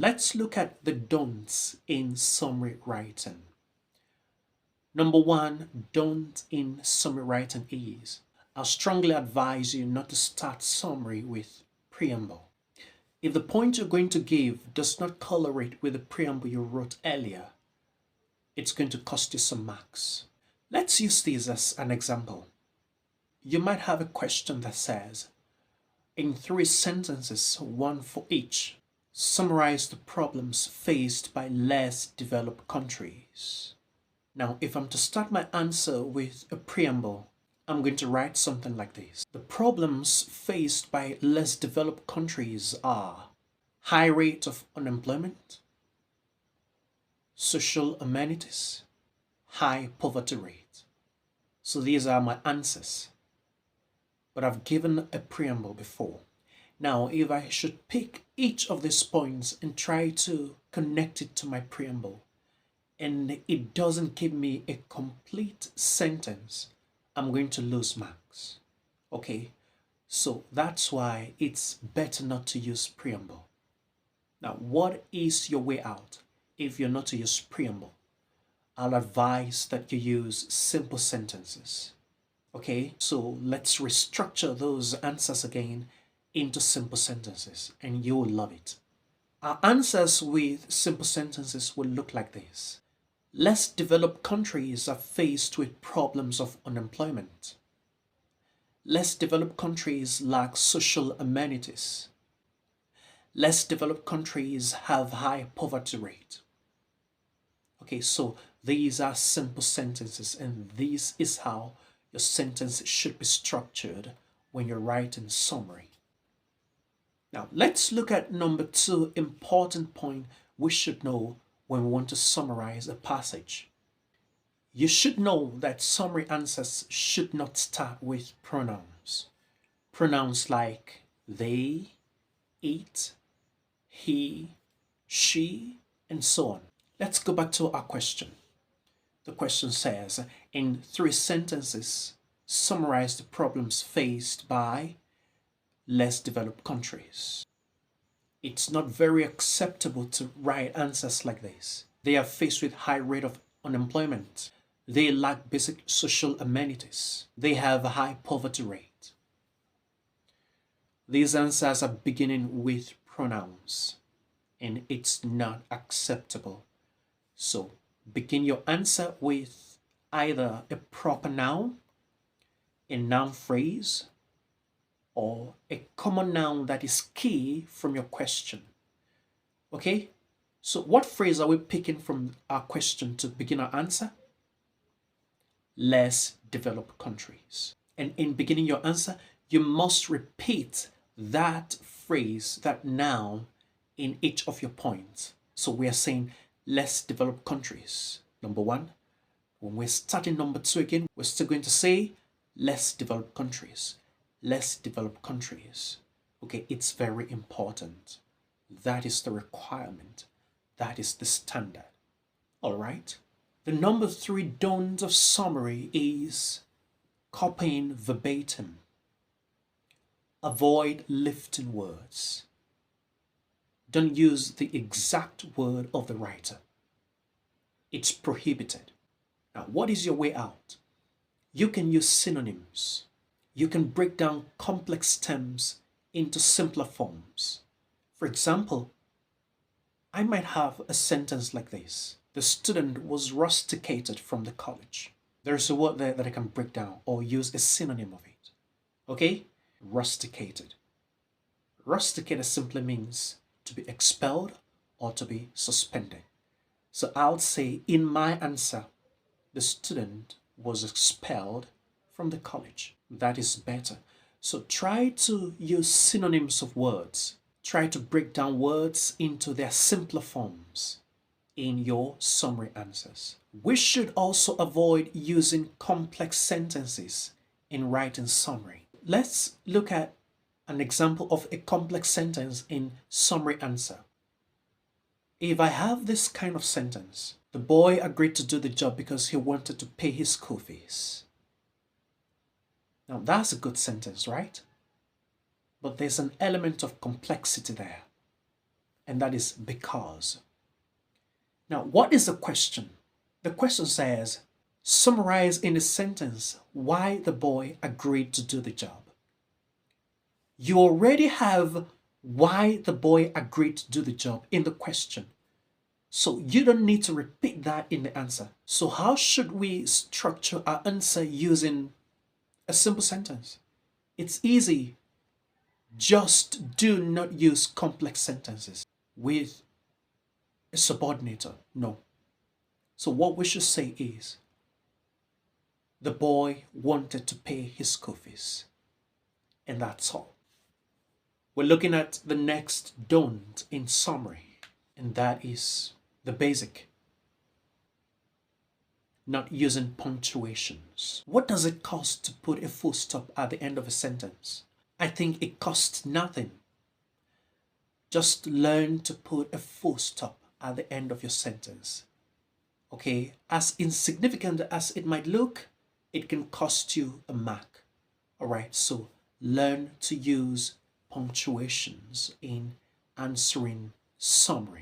Let's look at the don'ts in summary writing. Number one, don't in summary writing is, I strongly advise you not to start summary with preamble. If the point you're going to give does not correlate with the preamble you wrote earlier, it's going to cost you some marks. Let's use this as an example. You might have a question that says, in 3 sentences, one for each, summarize the problems faced by less developed countries. Now, if I'm to start my answer with a preamble, I'm going to write something like this. The problems faced by less developed countries are high rate of unemployment, social amenities, high poverty rate. So these are my answers. But I've given a preamble before. Now, if I should pick each of these points and try to connect it to my preamble, and it doesn't give me a complete sentence, I'm going to lose marks. Okay, so that's why it's better not to use preamble. Now, what is your way out if you're not to use preamble? I'll advise that you use simple sentences. Okay, so let's restructure those answers again into simple sentences and you will love it. Our answers with simple sentences will look like this. Less developed countries are faced with problems of unemployment. Less developed countries lack social amenities. Less developed countries have high poverty rate. Okay, so these are simple sentences and this is how your sentence should be structured when you're writing summary. Now, let's look at number 2 important point we should know when we want to summarize a passage. You should know that summary answers should not start with pronouns. Pronouns like they, it, he, she, and so on. Let's go back to our question. The question says, in 3 sentences, summarize the problems faced by less developed countries. It's not very acceptable to write answers like this. They are faced with high rate of unemployment. They lack basic social amenities. They have a high poverty rate. These answers are beginning with pronouns, and it's not acceptable. So, begin your answer with either a proper noun, a noun phrase, or a common noun that is key from your question. Okay? So what phrase are we picking from our question to begin our answer? Less developed countries. And in beginning your answer, you must repeat that phrase, that noun, in each of your points. So we are saying less developed countries, number 1. When we're starting number 2 again, we're still going to say less developed countries. Less developed countries. Okay, it's very important. That is the requirement. That is the standard. All right. The number 3 don't of summary is copying verbatim. Avoid lifting words. Don't use the exact word of the writer. It's prohibited. Now, what is your way out? You can use synonyms. You can break down complex terms into simpler forms. For example, I might have a sentence like this. The student was rusticated from the college. There's a word there that I can break down or use a synonym of it. Okay? Rusticated. Rusticated simply means to be expelled or to be suspended. So I'll say in my answer, the student was expelled from the college. That is better. So try to use synonyms of words. Try to break down words into their simpler forms in your summary answers. We should also avoid using complex sentences in writing summary. Let's look at an example of a complex sentence in summary answer. If I have this kind of sentence, the boy agreed to do the job because he wanted to pay his school fees. Now that's a good sentence, right? But there's an element of complexity there. and that is because. Now, what is the question? The question says, summarize in a sentence why the boy agreed to do the job. You already have why the boy agreed to do the job in the question. So you don't need to repeat that in the answer. So how should we structure our answer using a simple sentence? It's easy. Just do not use complex sentences with a subordinator. No. So what we should say is, the boy wanted to pay his school fees. And that's all. We're looking at the next don't in summary, and that is the basic. Not using punctuations. What does it cost to put a full stop at the end of a sentence? I think it costs nothing. Just learn to put a full stop at the end of your sentence. Okay, as insignificant as it might look, it can cost you a mark. All right, so learn to use punctuations in answering summary.